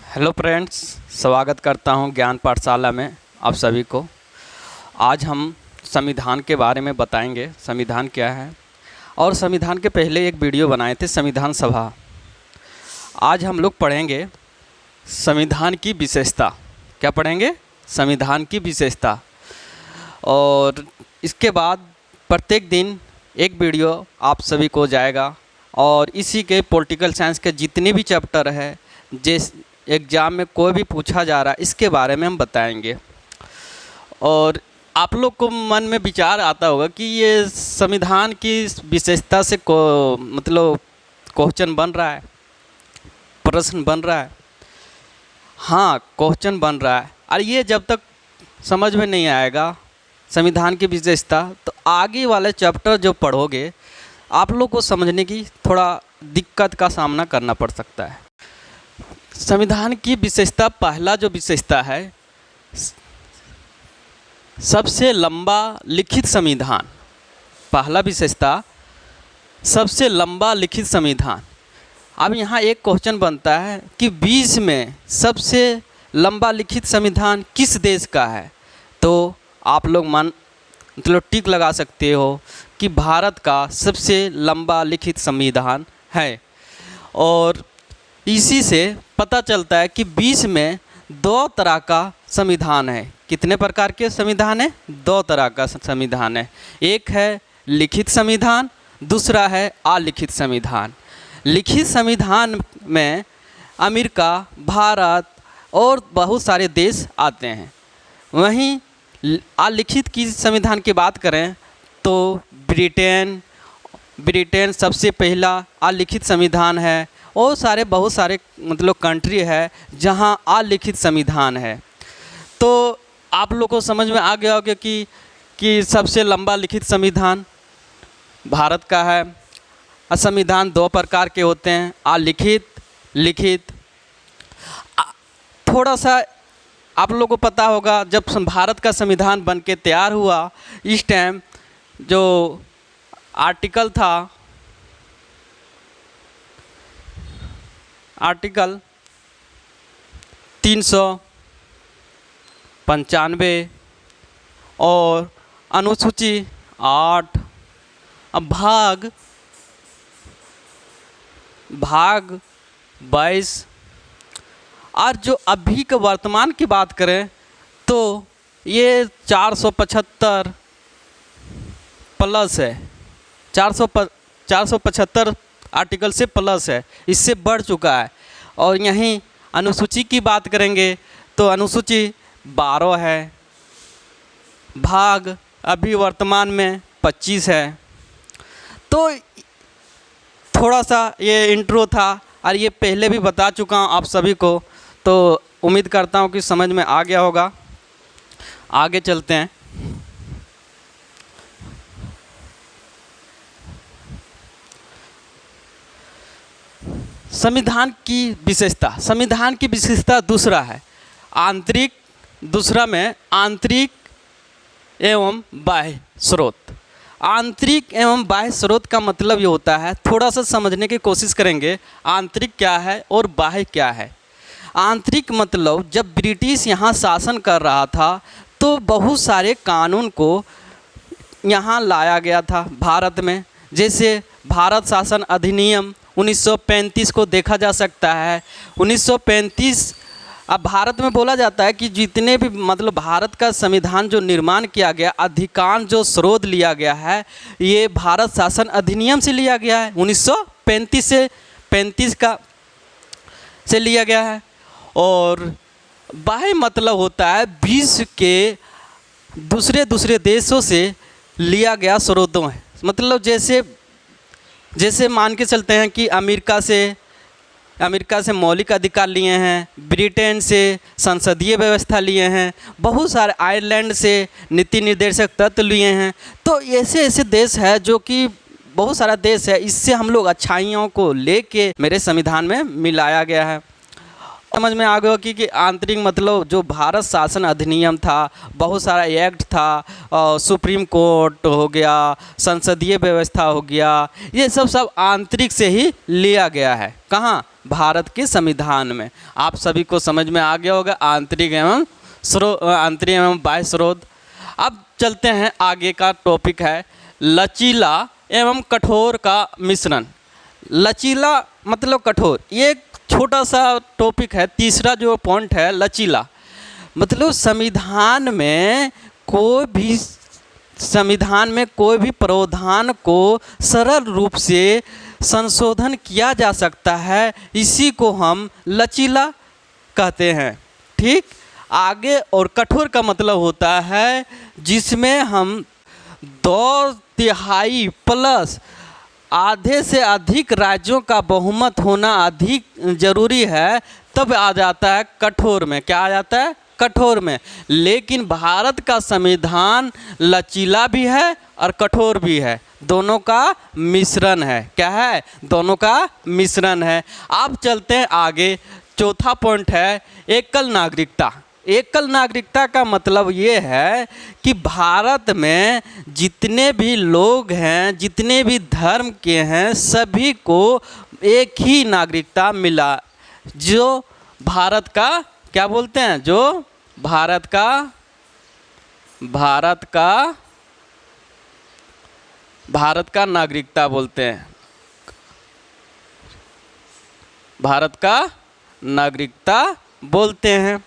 Hello friends, स्वागत करता हूं ज्ञान पाठशाला में आप सभी को। आज हम संविधान के बारे में बताएंगे, संविधान क्या है। और संविधान के पहले एक वीडियो बनाए थे संविधान सभा। आज हम लोग पढ़ेंगे संविधान की विशेषता। क्या पढ़ेंगे? संविधान की विशेषता। और इसके बाद प्रत्येक दिन एक वीडियो आप सभी को जाएगा। और इसी के पॉलिटिकल साइंस के जितने भी चैप्टर है, जिस एग्ज़ाम में कोई भी पूछा जा रहा है, इसके बारे में हम बताएंगे। और आप लोग को मन में विचार आता होगा कि ये संविधान की विशेषता से मतलब क्वेश्चन बन रहा है, प्रश्न बन रहा है। हाँ, क्वेश्चन बन रहा है। और ये जब तक समझ में नहीं आएगा संविधान की विशेषता, तो आगे वाले चैप्टर जो पढ़ोगे आप लोग को समझने की थोड़ा दिक्कत का सामना करना पड़ सकता है। संविधान की विशेषता, पहला जो विशेषता है, सबसे लंबा लिखित संविधान। पहला विशेषता सबसे लंबा लिखित संविधान। अब यहाँ एक क्वेश्चन बनता है कि 20 में सबसे लंबा लिखित संविधान किस देश का है? तो आप लोग मतलब टिक लगा सकते हो कि भारत का सबसे लंबा लिखित संविधान है। और इसी से पता चलता है कि 20 में 2 तरह का संविधान है। कितने प्रकार के संविधान है? 2 तरह का संविधान है। एक है लिखित संविधान, दूसरा है अलिखित संविधान। लिखित संविधान में अमेरिका, भारत और बहुत सारे देश आते हैं। वहीं अलिखित की संविधान की बात करें तो ब्रिटेन सबसे पहला अलिखित संविधान है। और बहुत सारे मतलब कंट्री है जहां अलिखित संविधान है। तो आप लोग को समझ में आ गया होगा कि सबसे लंबा लिखित संविधान भारत का है। संविधान 2 प्रकार के होते हैं, अलिखित, लिखित। थोड़ा सा आप लोग को पता होगा, जब भारत का संविधान बन के तैयार हुआ, इस टाइम जो आर्टिकल था, आर्टिकल 395 और अनुसूची 8, अब भाग 22। और जो अभी के वर्तमान की बात करें तो ये 475 प्लस है। 475 आर्टिकल से प्लस है, इससे बढ़ चुका है। और यहीं अनुसूची की बात करेंगे तो अनुसूची 12 है, भाग अभी वर्तमान में 25 है। तो थोड़ा सा ये इंट्रो था और ये पहले भी बता चुका हूँ आप सभी को, तो उम्मीद करता हूँ कि समझ में आ गया होगा। आगे चलते हैं। संविधान की विशेषता दूसरा है आंतरिक, दूसरा में आंतरिक एवं बाह्य स्रोत। आंतरिक एवं बाह्य स्रोत का मतलब ये होता है, थोड़ा सा समझने की कोशिश करेंगे आंतरिक क्या है और बाह्य क्या है। आंतरिक मतलब जब ब्रिटिश यहाँ शासन कर रहा था तो बहुत सारे कानून को यहाँ लाया गया था भारत में। जैसे भारत शासन अधिनियम 1935 को देखा जा सकता है। 1935 अब भारत में बोला जाता है कि जितने भी मतलब भारत का संविधान जो निर्माण किया गया, अधिकांश जो स्रोत लिया गया है ये भारत शासन अधिनियम से लिया गया है। 1935 से लिया गया है। और बाह्य मतलब होता है विश्व के दूसरे देशों से लिया गया स्रोतों है। मतलब जैसे मान के चलते हैं कि अमेरिका से मौलिक अधिकार लिए हैं, ब्रिटेन से संसदीय व्यवस्था लिए हैं, बहुत सारे आयरलैंड से नीति निर्देशक तत्व लिए हैं। तो ऐसे देश है जो कि बहुत सारा देश है, इससे हम लोग अच्छाइयों को लेके मेरे संविधान में मिलाया गया है। समझ में आ गया कि आंतरिक मतलब जो भारत शासन अधिनियम था, बहुत सारा एक्ट था, सुप्रीम कोर्ट हो गया, संसदीय व्यवस्था हो गया, ये सब आंतरिक से ही लिया गया है। कहाँ? भारत के संविधान में। आप सभी को समझ में आ गया होगा आंतरिक एवं बाह्य स्रोत। अब चलते हैं, आगे का टॉपिक है लचीला एवं कठोर का मिश्रण। लचीला मतलब कठोर, ये एक छोटा सा टॉपिक है। तीसरा जो पॉइंट है लचीला, मतलब संविधान में कोई भी प्रावधान को सरल रूप से संशोधन किया जा सकता है, इसी को हम लचीला कहते हैं। ठीक, आगे और कठोर का मतलब होता है जिसमें हम 2/3 प्लस आधे से अधिक राज्यों का बहुमत होना अधिक जरूरी है, तब आ जाता है कठोर में। क्या आ जाता है? कठोर में। लेकिन भारत का संविधान लचीला भी है और कठोर भी है, दोनों का मिश्रण है। क्या है? दोनों का मिश्रण है। अब चलते हैं आगे, चौथा पॉइंट है एकल नागरिकता। एकल नागरिकता का मतलब ये है कि भारत में जितने भी लोग हैं, जितने भी धर्म के हैं, सभी को एक ही नागरिकता मिला, जो भारत का क्या बोलते हैं, जो भारत का नागरिकता बोलते हैं, भारत का नागरिकता बोलते हैं।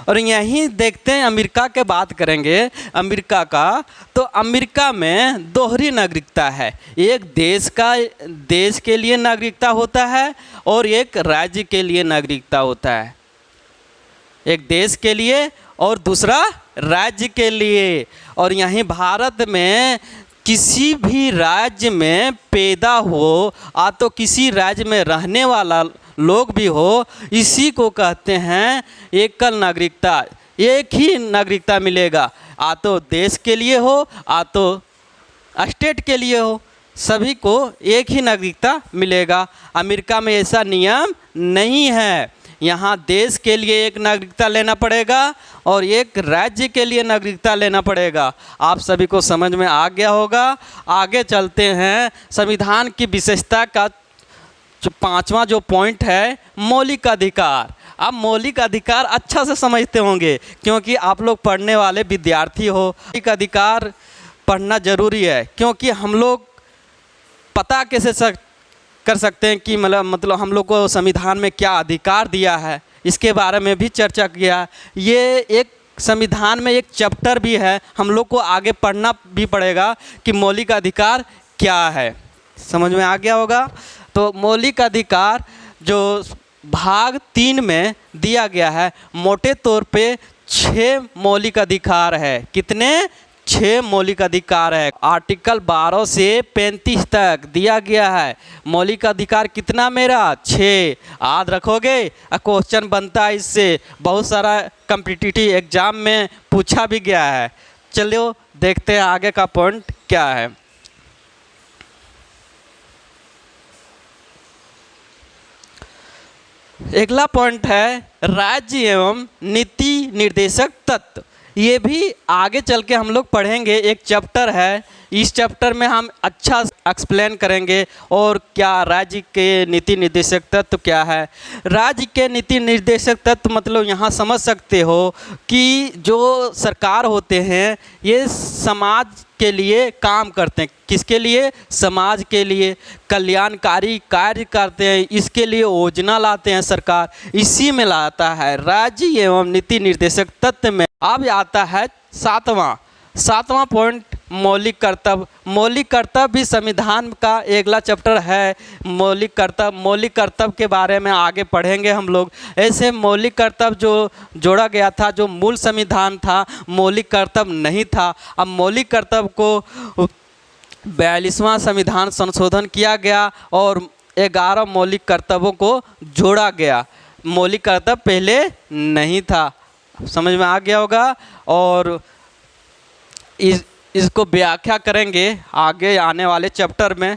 और यहीं देखते हैं, अमेरिका के बात करेंगे अमेरिका का, तो अमेरिका में दोहरी नागरिकता है। एक देश के लिए नागरिकता होता है और एक राज्य के लिए नागरिकता होता है। एक देश के लिए और दूसरा राज्य के लिए। और यहीं भारत में किसी भी राज्य में पैदा हो आ तो किसी राज्य में रहने वाला लोग भी हो, इसी को कहते हैं एकल नागरिकता। एक ही नागरिकता मिलेगा, आ तो देश के लिए हो आ तो स्टेट के लिए हो, सभी को एक ही नागरिकता मिलेगा। अमेरिका में ऐसा नियम नहीं है। यहाँ देश के लिए एक नागरिकता लेना पड़ेगा और एक राज्य के लिए नागरिकता लेना पड़ेगा। आप सभी को समझ में आ गया होगा। आगे चलते हैं, संविधान की विशेषता का जो 5वां जो पॉइंट है मौलिक अधिकार। आप मौलिक अधिकार अच्छा से समझते होंगे क्योंकि आप लोग पढ़ने वाले विद्यार्थी हो। मौलिक अधिकार पढ़ना ज़रूरी है क्योंकि हम लोग पता कैसे कर सकते हैं कि मतलब हम लोग को संविधान में क्या अधिकार दिया है, इसके बारे में भी चर्चा किया। ये एक संविधान में एक चैप्टर भी है, हम लोग को आगे पढ़ना भी पड़ेगा कि मौलिक अधिकार क्या है। समझ में आ गया होगा। तो मौलिक अधिकार जो भाग 3 में दिया गया है, मोटे तौर पे 6 मौलिक अधिकार है। कितने? 6 मौलिक अधिकार है। आर्टिकल 12 से 35 तक दिया गया है। मौलिक अधिकार कितना मेरा? 6। याद रखोगे? क्वेश्चन बनता है इससे, बहुत सारा कॉम्पिटिटिव एग्जाम में पूछा भी गया है। चलो देखते हैं आगे का पॉइंट क्या है। अगला पॉइंट है राज्य एवं नीति निर्देशक तत्व। ये भी आगे चल के हम लोग पढ़ेंगे, एक चैप्टर है। इस चैप्टर में हम अच्छा एक्सप्लेन करेंगे और क्या राज्य के नीति निर्देशक तत्व क्या है। राज्य के नीति निर्देशक तत्व मतलब यहाँ समझ सकते हो कि जो सरकार होते हैं ये समाज के लिए काम करते हैं। किसके लिए? समाज के लिए कल्याणकारी कार्य करते हैं, इसके लिए योजना लाते हैं सरकार, इसी में लाता है राज्य एवं नीति निर्देशक तत्व में। अब आता है सातवां पॉइंट मौलिक कर्तव्य। मौलिक कर्तव्य भी संविधान का अगला चैप्टर है। मौलिक कर्तव्य के बारे में आगे पढ़ेंगे हम लोग। ऐसे मौलिक कर्तव्य जो जोड़ा गया था, जो मूल संविधान था मौलिक कर्तव्य नहीं था। अब मौलिक कर्तव्य को 42वां संविधान संशोधन किया गया और 11 मौलिक कर्तव्यों को जोड़ा गया। मौलिक कर्तव्य पहले नहीं था। समझ में आ गया होगा। और इसको व्याख्या करेंगे आगे आने वाले चैप्टर में।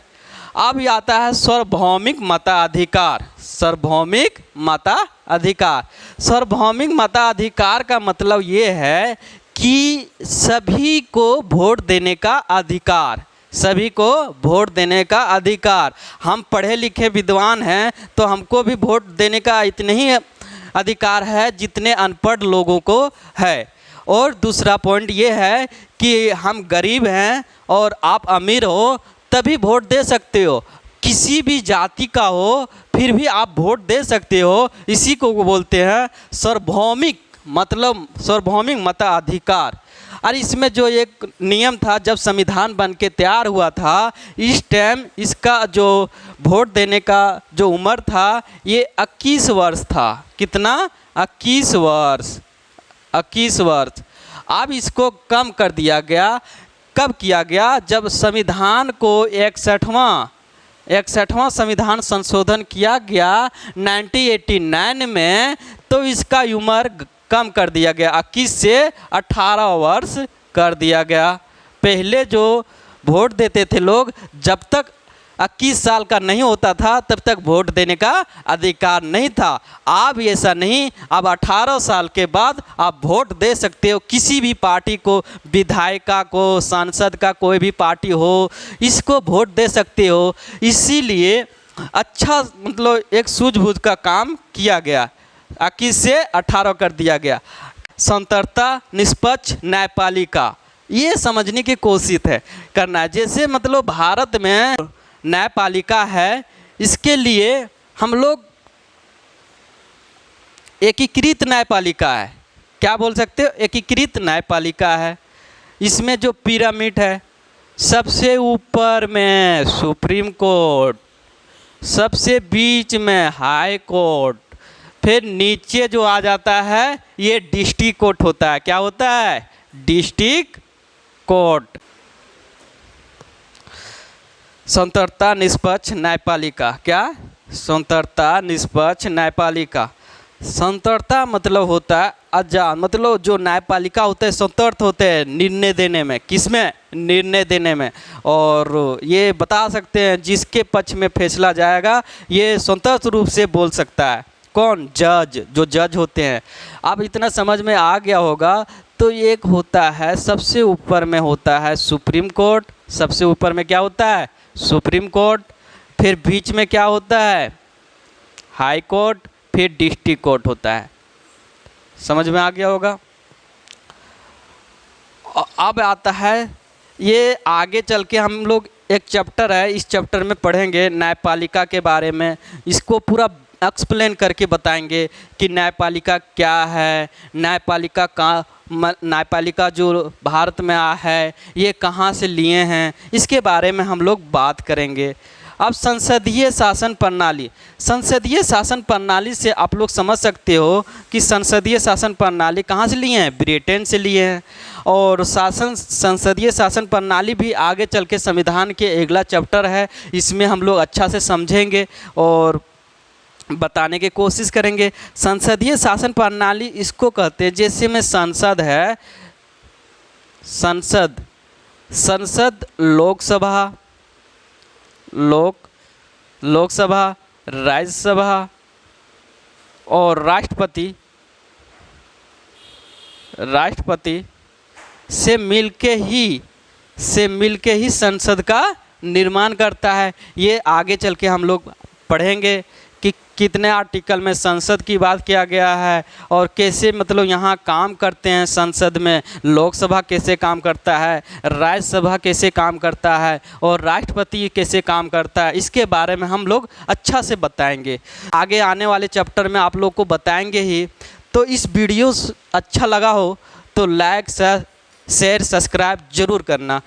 अब आता है सार्वभौमिक मताधिकार। सार्वभौमिक मताधिकार। सार्वभौमिक मताधिकार का मतलब ये है कि सभी को वोट देने का अधिकार। सभी को वोट देने का अधिकार। हम पढ़े लिखे विद्वान हैं तो हमको भी वोट देने का इतने ही अधिकार है जितने अनपढ़ लोगों को है। और दूसरा पॉइंट ये है कि हम गरीब हैं और आप अमीर हो तभी वोट दे सकते हो। किसी भी जाति का हो फिर भी आप वोट दे सकते हो। इसी को बोलते हैं सार्वभौमिक सार्वभौमिक मताधिकार। और इसमें जो एक नियम था, जब संविधान बन के तैयार हुआ था, इस टाइम इसका जो वोट देने का जो उम्र था ये 21 वर्ष था। कितना? 21 वर्ष। 21 वर्ष। अब इसको कम कर दिया गया। कब किया गया? जब संविधान को 61वां संविधान संशोधन किया गया 1989 में, तो इसका उम्र कम कर दिया गया, 21 से 18 वर्ष कर दिया गया। पहले जो वोट देते थे लोग, जब तक 21 साल का नहीं होता था तब तक वोट देने का अधिकार नहीं था। अब ऐसा नहीं, अब 18 साल के बाद आप वोट दे सकते हो। किसी भी पार्टी को, विधायिका को, सांसद का कोई भी पार्टी हो, इसको वोट दे सकते हो। इसीलिए अच्छा एक सूझबूझ का काम किया गया, 21 से 18 कर दिया गया। स्वतंत्रता, निष्पक्ष न्यायपालिका, ये समझने की कोशिश है करना। जैसे भारत में न्यायपालिका है, इसके लिए हम लोग एकीकृत न्यायपालिका है। क्या बोल सकते हो? एकीकृत न्यायपालिका है। इसमें जो पिरामिड है, सबसे ऊपर में सुप्रीम कोर्ट, सबसे बीच में हाई कोर्ट, फिर नीचे जो आ जाता है ये डिस्ट्रिक्ट कोर्ट होता है। क्या होता है? District court. स्वतंत्रता, निष्पक्ष न्यायपालिका। क्या? स्वतंत्रता, निष्पक्ष न्यायपालिका। स्वतंत्रता होता है आजाद, जो न्यायपालिका होते हैं स्वतंत्र होते हैं निर्णय देने में। किसमें? निर्णय देने में। और ये बता सकते हैं जिसके पक्ष में फैसला जाएगा ये स्वतंत्र रूप से बोल सकता है। कौन? जज। जो जज होते हैं। अब इतना समझ में आ गया होगा। तो एक होता है सबसे ऊपर में होता है सुप्रीम कोर्ट। सबसे ऊपर में क्या होता है? Supreme court. फिर बीच में क्या होता है? High court. फिर डिस्ट्रिक्ट कोर्ट होता है। समझ में आ गया होगा। अब आता है ये आगे चल के हम लोग एक चैप्टर है, इस चैप्टर में पढ़ेंगे न्यायपालिका के बारे में। इसको पूरा एक्सप्लेन करके बताएंगे कि न्यायपालिका क्या है, न्यायपालिका जो भारत में है ये कहाँ से लिए हैं, इसके बारे में हम लोग बात करेंगे। अब संसदीय शासन प्रणाली। संसदीय शासन प्रणाली से आप लोग समझ सकते हो कि संसदीय शासन प्रणाली कहाँ से लिए हैं? ब्रिटेन से लिए हैं। और संसदीय शासन प्रणाली भी आगे चल के संविधान के अगला चैप्टर है, इसमें हम लोग अच्छा से समझेंगे और बताने की कोशिश करेंगे। संसदीय शासन प्रणाली इसको कहते हैं, जैसे में संसद है, संसद लोकसभा, राज्यसभा और राष्ट्रपति से मिलके ही संसद का निर्माण करता है। ये आगे चल के हम लोग पढ़ेंगे कि कितने आर्टिकल में संसद की बात किया गया है और कैसे यहाँ काम करते हैं संसद में। लोकसभा कैसे काम करता है, राज्यसभा कैसे काम करता है और राष्ट्रपति कैसे काम करता है, इसके बारे में हम लोग अच्छा से बताएंगे। आगे आने वाले चैप्टर में आप लोग को बताएंगे ही। तो इस वीडियो अच्छा लगा हो तो लाइक, शेयर, सब्सक्राइब ज़रूर करना।